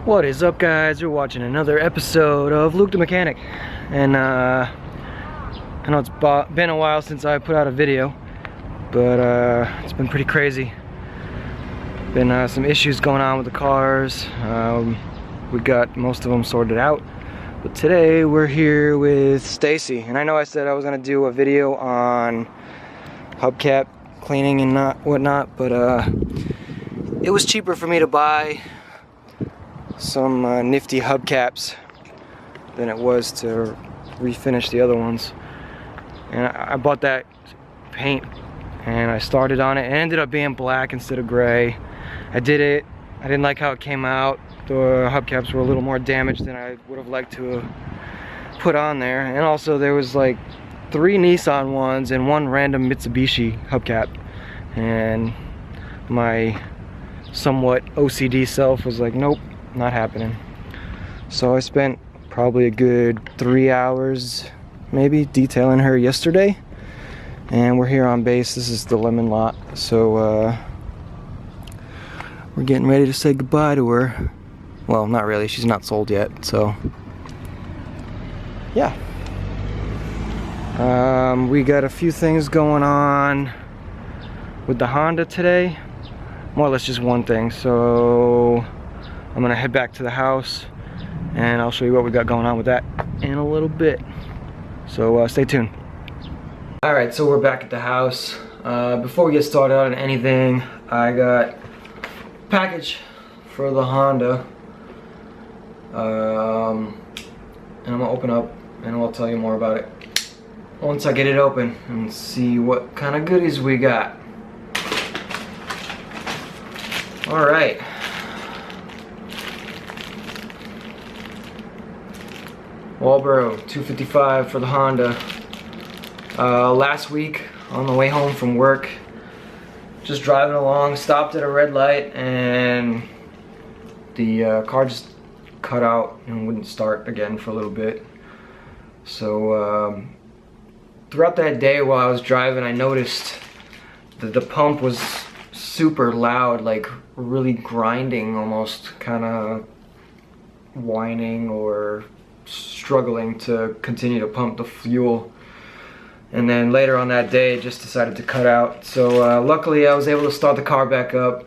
What is up, guys? You're watching another episode of Luke the Mechanic, and I know it's been a while since I put out a video, but it's been pretty crazy. Been some issues going on with the cars. We got most of them sorted out, but today we're here with Stacy, and I know I said I was gonna do a video on hubcap cleaning and whatnot, but it was cheaper for me to buy some nifty hubcaps than it was to refinish the other ones. And I bought that paint and I started on it. It ended up being black instead of gray. I did it. I didn't like how it came out. The hubcaps were a little more damaged than I would have liked to have put on there. And also there was like 3 Nissan ones and 1 random Mitsubishi hubcap. And my somewhat OCD self was like, nope, not happening. So I spent probably a good 3 hours maybe detailing her yesterday, and we're here on base. This is the lemon lot, so we're getting ready to say goodbye to her. Well, not really, she's not sold yet, so yeah. We got a few things going on with the Honda today, more or less just one thing. So I'm gonna head back to the house and I'll show you what we got going on with that in a little bit. So stay tuned. Alright, so we're back at the house. Before we get started on anything, I got a package for the Honda. And I'm gonna open up and I'll tell you more about it once I get it open and see what kind of goodies we got. Alright. Walbro 255 for the Honda. Last week on the way home from work, just driving along, stopped at a red light and the car just cut out and wouldn't start again for a little bit. So throughout that day while I was driving, I noticed that the pump was super loud, like really grinding, almost kind of whining or struggling to continue to pump the fuel. And then later on that day it just decided to cut out. So luckily I was able to start the car back up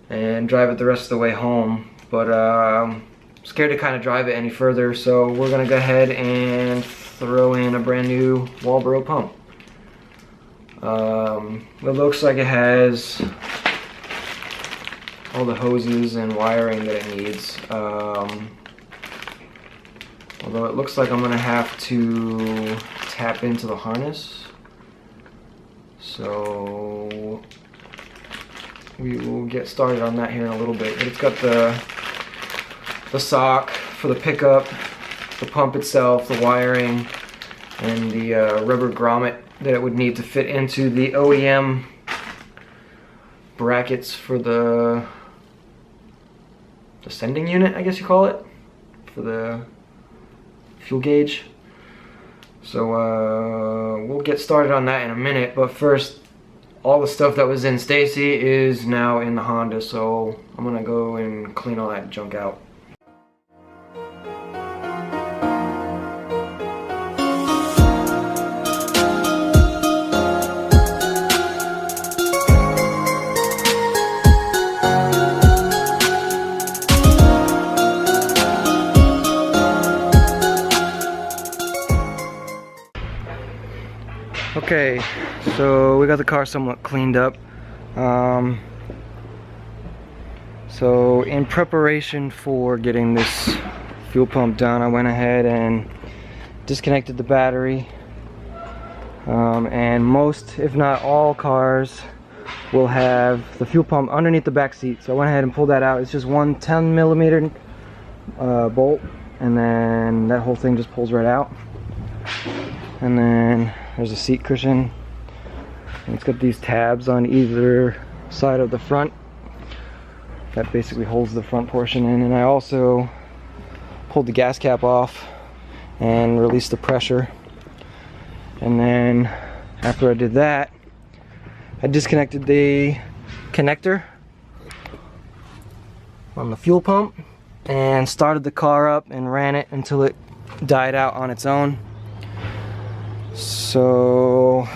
and drive it the rest of the way home, but I'm scared to kind of drive it any further, so we're gonna go ahead and throw in a brand new Walbro pump. It looks like it has all the hoses and wiring that it needs. Although it looks like I'm gonna have to tap into the harness, so we will get started on that here in a little bit. But it's got the sock for the pickup, the pump itself, the wiring, and the rubber grommet that it would need to fit into the OEM brackets for the sending unit, I guess you call it, for the fuel gauge. So we'll get started on that in a minute, but first, all the stuff that was in Stacy is now in the Honda, so I'm gonna go and clean all that junk out. Okay, so we got the car somewhat cleaned up. So in preparation for getting this fuel pump done, I went ahead and disconnected the battery. And most, if not all, cars will have the fuel pump underneath the back seat. So I went ahead and pulled that out. It's just one 10mm bolt, and then that whole thing just pulls right out. And then there's a seat cushion, and it's got these tabs on either side of the front that basically holds the front portion in. And I also pulled the gas cap off and released the pressure. And then after I did that, I disconnected the connector on the fuel pump and started the car up and ran it until it died out on its own. So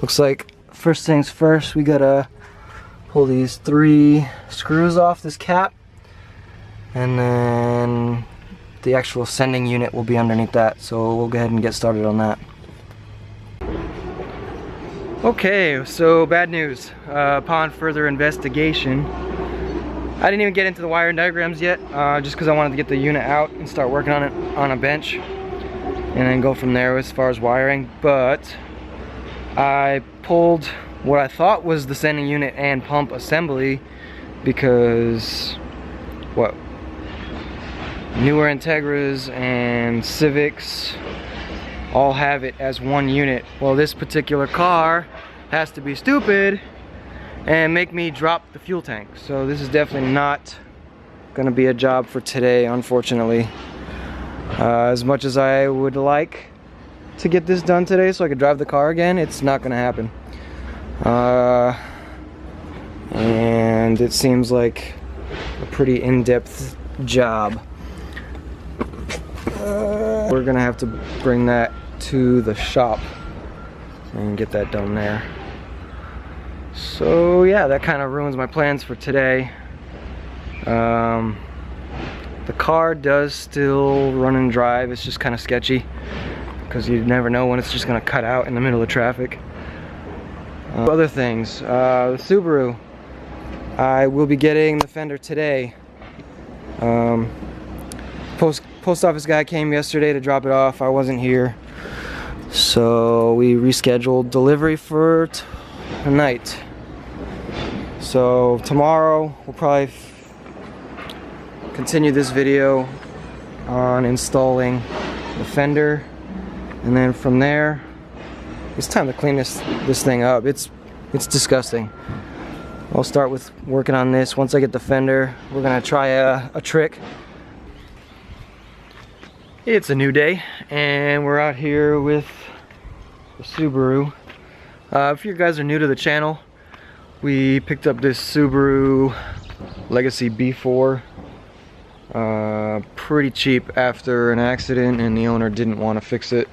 looks like first things first, we gotta pull these 3 screws off this cap, and then the actual sending unit will be underneath that, so we'll go ahead and get started on that. Okay, so bad news. Upon further investigation, I didn't even get into the wiring diagrams yet, just because I wanted to get the unit out and start working on it on a bench and then go from there as far as wiring. But I pulled what I thought was the sending unit and pump assembly, because newer Integras and Civics all have it as one unit. Well, this particular car has to be stupid and make me drop the fuel tank. So this is definitely not gonna be a job for today, unfortunately. As much as I would like to get this done today so I could drive the car again, it's not gonna happen. And it seems like a pretty in-depth job. We're gonna have to bring that to the shop and get that done there. So yeah, that kind of ruins my plans for today. The car does still run and drive. It's just kind of sketchy because you never know when it's just gonna cut out in the middle of traffic. Other things, the Subaru, I will be getting the fender today. Post office guy came yesterday to drop it off. I wasn't here, so we rescheduled delivery for tonight. So tomorrow we'll probably continue this video on installing the fender, and then from there it's time to clean this thing up. It's disgusting. I'll start with working on this. Once I get the fender, we're gonna try a trick. It's a new day, and we're out here with the Subaru. If you guys are new to the channel, we picked up this Subaru Legacy B4 pretty cheap after an accident, and the owner didn't want to fix it.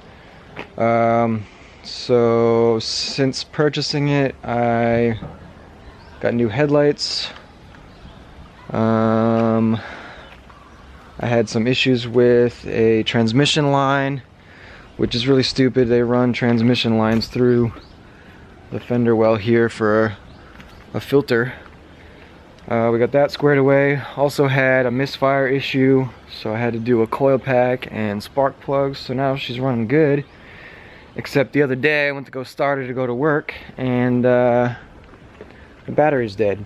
So since purchasing it, I got new headlights. I had some issues with a transmission line, which is really stupid. They run transmission lines through the fender well here for a filter. We got that squared away. Also had a misfire issue, so I had to do a coil pack and spark plugs. So now she's running good, except the other day I went to go start her to go to work, and the battery's dead.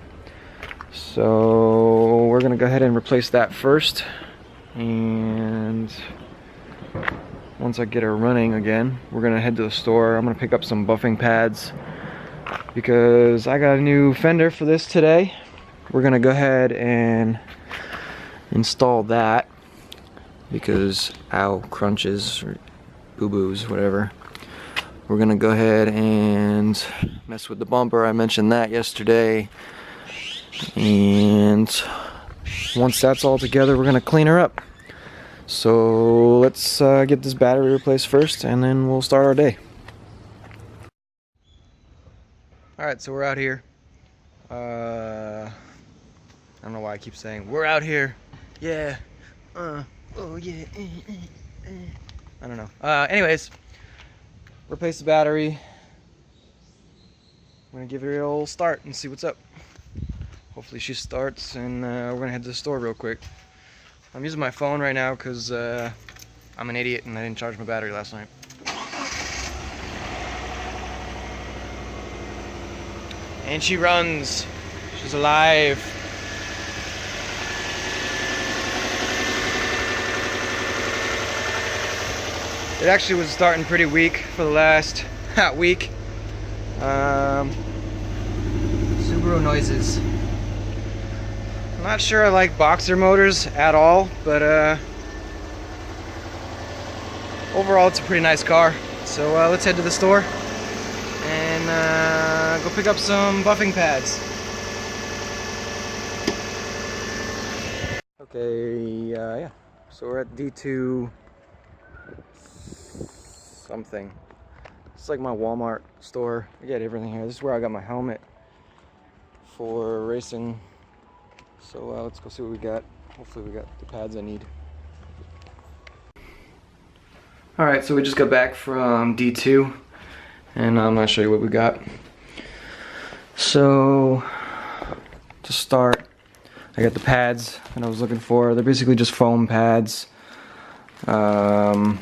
So we're gonna go ahead and replace that first, and once I get her running again, we're gonna head to the store. I'm gonna pick up some buffing pads because I got a new fender for this today. We're gonna go ahead and install that because ow, crunches or boo-boos, whatever. We're gonna go ahead and mess with the bumper. I mentioned that yesterday, and once that's all together, we're gonna clean her up. So let's get this battery replaced first, and then we'll start our day. Alright, so we're out here. I don't know why I keep saying we're out here. Yeah. Oh yeah. I don't know. Anyways, replace the battery. I'm gonna give her a old start and see what's up. Hopefully she starts, and we're gonna head to the store real quick. I'm using my phone right now because I'm an idiot and I didn't charge my battery last night. And she runs. She's alive. It actually was starting pretty weak for the last week. Subaru noises. I'm not sure I like boxer motors at all, but overall it's a pretty nice car. So let's head to the store and go pick up some buffing pads. Okay, yeah. So we're at D2 something. It's like my Walmart store. I get everything here. This is where I got my helmet for racing. So let's go see what we got. Hopefully we got the pads I need. Alright, so we just got back from D2 and I'm gonna show you what we got. So to start, I got the pads that I was looking for. They're basically just foam pads. Because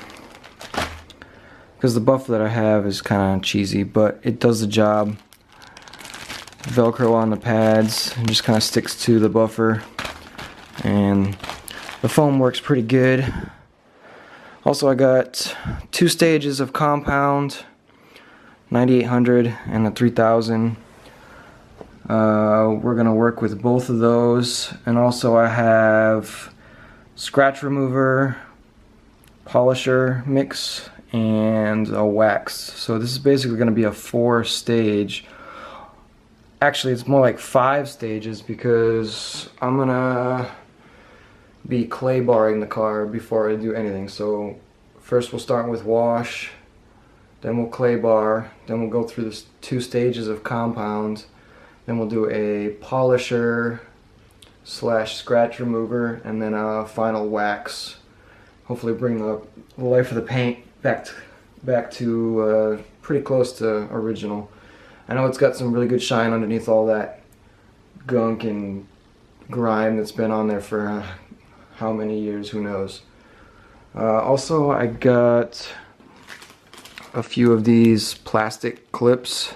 the buffer that I have is kind of cheesy, but it does the job. Velcro on the pads and just kind of sticks to the buffer, and the foam works pretty good. Also, I got 2 stages of compound, 9800 and the 3000. We're gonna work with both of those, and also I have scratch remover, polisher mix, and a wax. So this is basically gonna be a 4-stage. Actually, it's more like 5 stages because I'm gonna be clay barring the car before I do anything. So first we'll start with wash, then we'll clay bar, then we'll go through the 2 stages of compound, then we'll do a polisher / scratch remover, and then a final wax. Hopefully bring the life of the paint back to pretty close to original. I know it's got some really good shine underneath all that gunk and grime that's been on there for how many years, who knows. Also, I got a few of these plastic clips.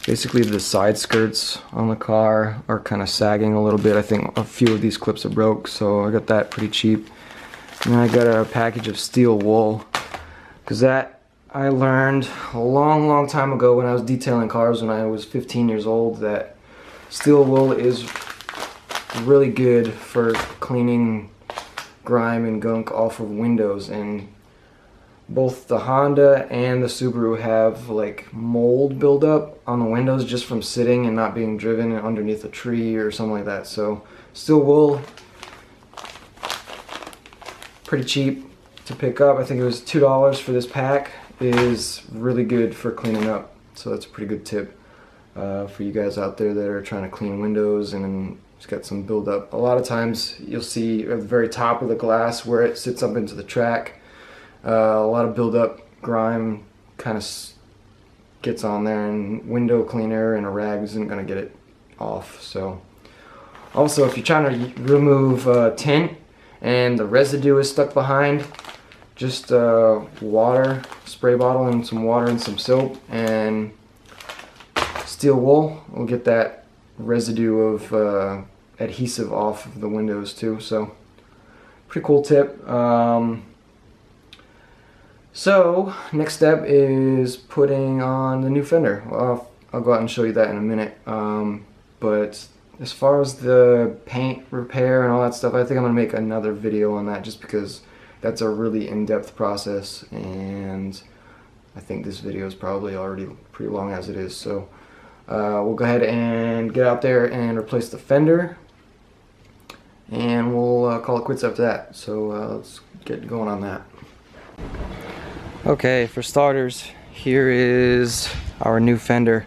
Basically the side skirts on the car are kind of sagging a little bit. I think a few of these clips are broke, so I got that pretty cheap. And then I got a package of steel wool, because that I learned a long time ago when I was detailing cars when I was 15 years old, that steel wool is really good for cleaning grime and gunk off of windows. And both the Honda and the Subaru have like mold buildup on the windows just from sitting and not being driven underneath a tree or something like that. So steel wool, pretty cheap to pick up. I think it was $2 for this pack. Is really good for cleaning up, so that's a pretty good tip for you guys out there that are trying to clean windows and it's got some buildup. A lot of times you'll see at the very top of the glass where it sits up into the track, a lot of buildup, grime kind of gets on there, and window cleaner and a rag isn't going to get it off. So also, if you're trying to remove tint and the residue is stuck behind, just water, spray bottle and some water and some soap and steel wool will get that residue of adhesive off of the windows too. So pretty cool tip. So next step is putting on the new fender. Well, I'll go out and show you that in a minute. But as far as the paint repair and all that stuff, I think I'm gonna make another video on that, just because that's a really in-depth process, and I think this video is probably already pretty long as it is. So we'll go ahead and get out there and replace the fender, and we'll call it quits after that. So let's get going on that. Okay, for starters, here is our new fender.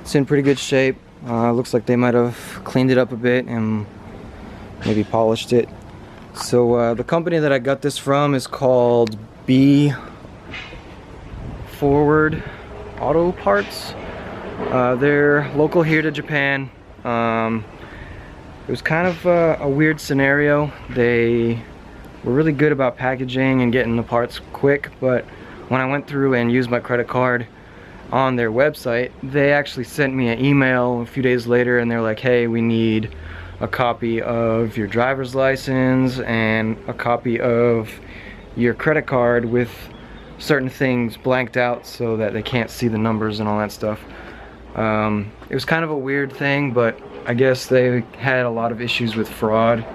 It's in pretty good shape. Looks like they might have cleaned it up a bit and maybe polished it. So the company that I got this from is called B Forward Auto Parts. They're local here to Japan. It was kind of a weird scenario. They were really good about packaging and getting the parts quick, but when I went through and used my credit card on their website, they actually sent me an email a few days later, and they're like, hey, we need a copy of your driver's license and a copy of your credit card with certain things blanked out so that they can't see the numbers and all that stuff. It was kind of a weird thing, but I guess they had a lot of issues with fraud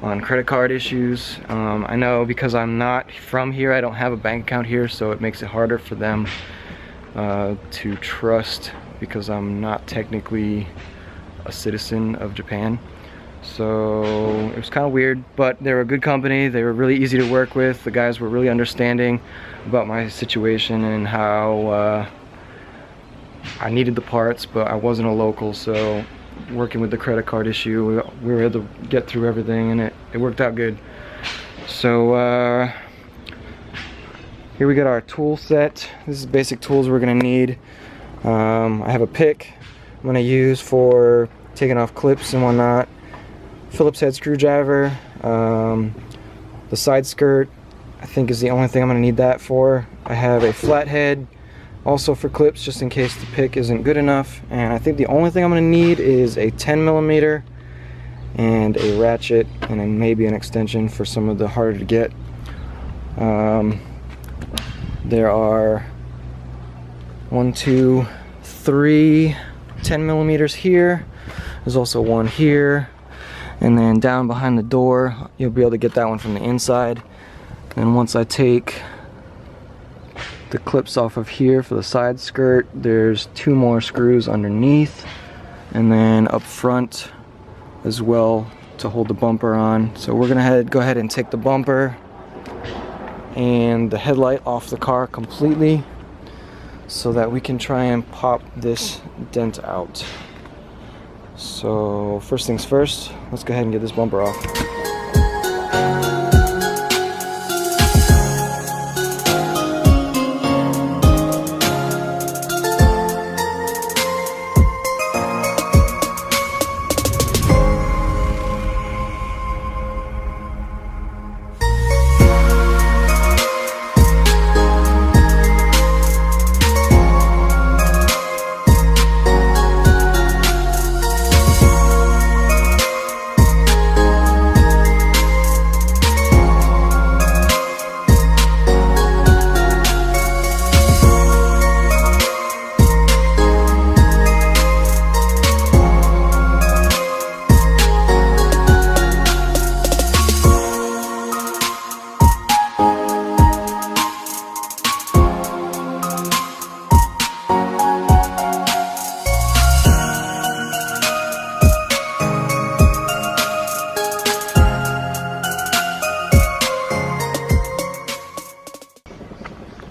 on credit card issues. I know because I'm not from here, I don't have a bank account here, so it makes it harder for them to trust, because I'm not technically a citizen of Japan. So it was kind of weird, but they were a good company. They were really easy to work with. The guys were really understanding about my situation and how I needed the parts, but I wasn't a local, so working with the credit card issue, we were able to get through everything, and it worked out good. So here we got our tool set. This is basic tools we're gonna need. I have a pick I'm gonna use for taking off clips and whatnot. Phillips head screwdriver. The side skirt, I think, is the only thing I'm gonna need that for. I have a flathead also for clips, just in case the pick isn't good enough. And I think the only thing I'm gonna need is a 10mm and a ratchet, and then maybe an extension for some of the harder to get. There are 1, 2, 3 10mm here. There's also one here, and then down behind the door you'll be able to get that one from the inside. And once I take the clips off of here for the side skirt, there's 2 more screws underneath, and then up front as well to hold the bumper on. So we're gonna go ahead and take the bumper and the headlight off the car completely so that we can try and pop this dent out. So first things first, let's go ahead and get this bumper off.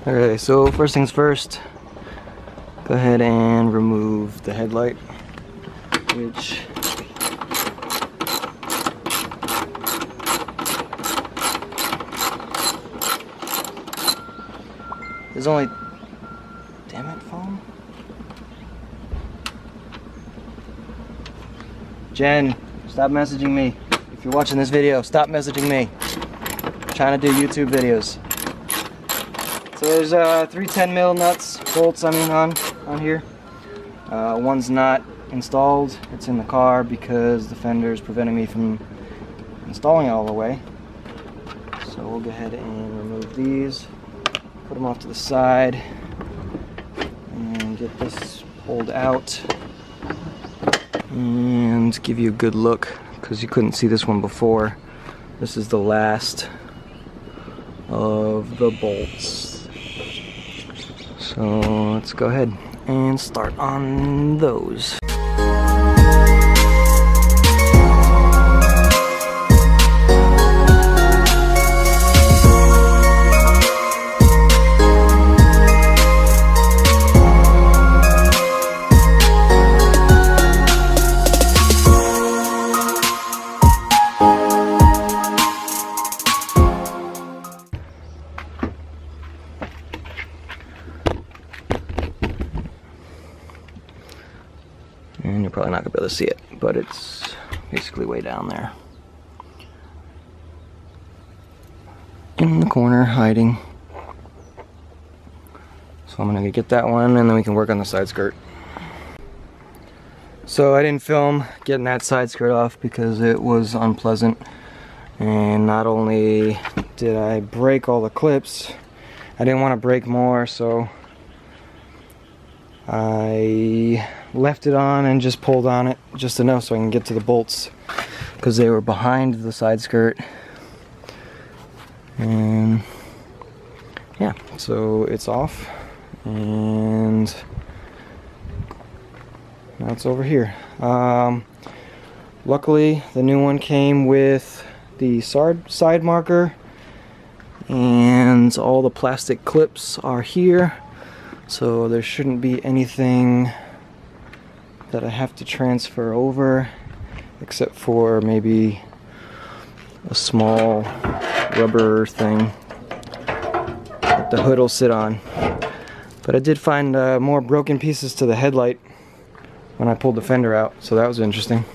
Okay, so first things first, go ahead and remove the headlight, which is only, damn it, phone. Jen, stop messaging me. If you're watching this video, stop messaging me. I'm trying to do YouTube videos. So there's 3 10mm nuts, bolts, on here. One's not installed. It's in the car because the fender is preventing me from installing it all the way. So we'll go ahead and remove these, put them off to the side, and get this pulled out. And give you a good look, because you couldn't see this one before. This is the last of the bolts. So let's go ahead and start on those. And you're probably not gonna be able to see it, but it's basically way down there. In the corner, hiding. So I'm gonna get that one, and then we can work on the side skirt. So I didn't film getting that side skirt off because it was unpleasant. And not only did I break all the clips, I didn't want to break more, so I left it on and just pulled on it just enough so I can get to the bolts, because they were behind the side skirt. And yeah, so it's off, and Now it's over here. Luckily, the new one came with the side marker, and all the plastic clips are here, so there shouldn't be anything that I have to transfer over, except for maybe a small rubber thing that the hood will sit on. But I did find more broken pieces to the headlight when I pulled the fender out, so that was interesting.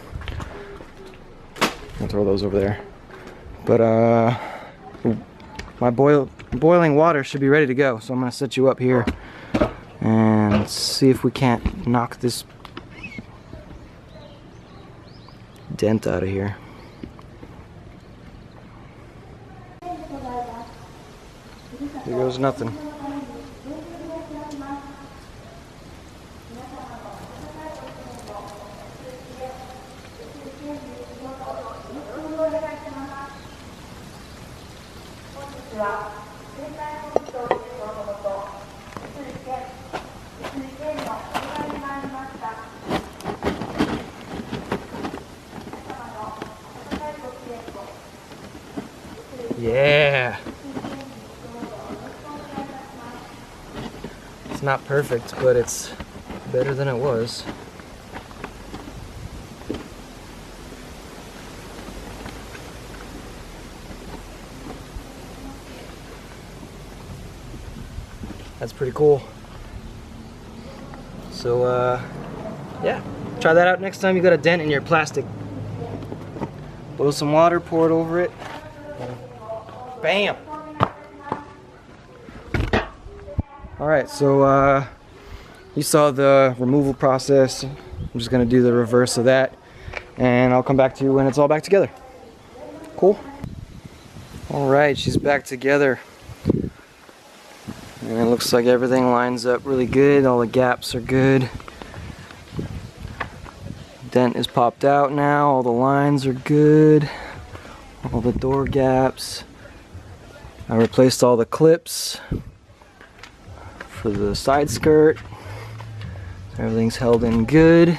I'll throw those over there. But my boiling water should be ready to go, so I'm gonna set you up here and see if we can't knock this dent out of here. Here goes nothing. Yeah. It's not perfect, but it's better than it was. That's pretty cool. So yeah, try that out next time you got a dent in your plastic. Boil some water, pour it over it. Bam! Alright, so you saw the removal process. I'm just gonna do the reverse of that, and I'll come back to you when it's all back together. Cool? Alright, she's back together. And it looks like everything lines up really good. All the gaps are good. Dent is popped out now. All the lines are good. All the door gaps. I replaced all the clips for the side skirt. Everything's held in good.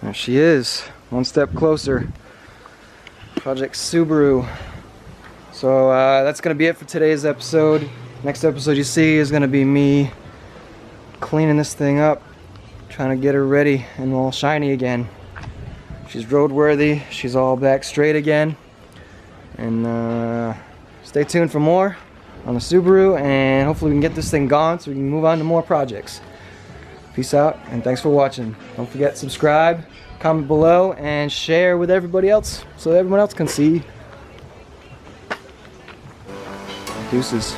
There she is, one step closer. Project Subaru. So that's gonna be it for today's episode. Next episode you see is gonna be me cleaning this thing up, trying to get her ready and all shiny again. She's roadworthy, she's all back straight again. And stay tuned for more on the Subaru, and hopefully we can get this thing gone so we can move on to more projects. Peace out, and thanks for watching. Don't forget to subscribe, comment below, and share with everybody else so everyone else can see. Deuces.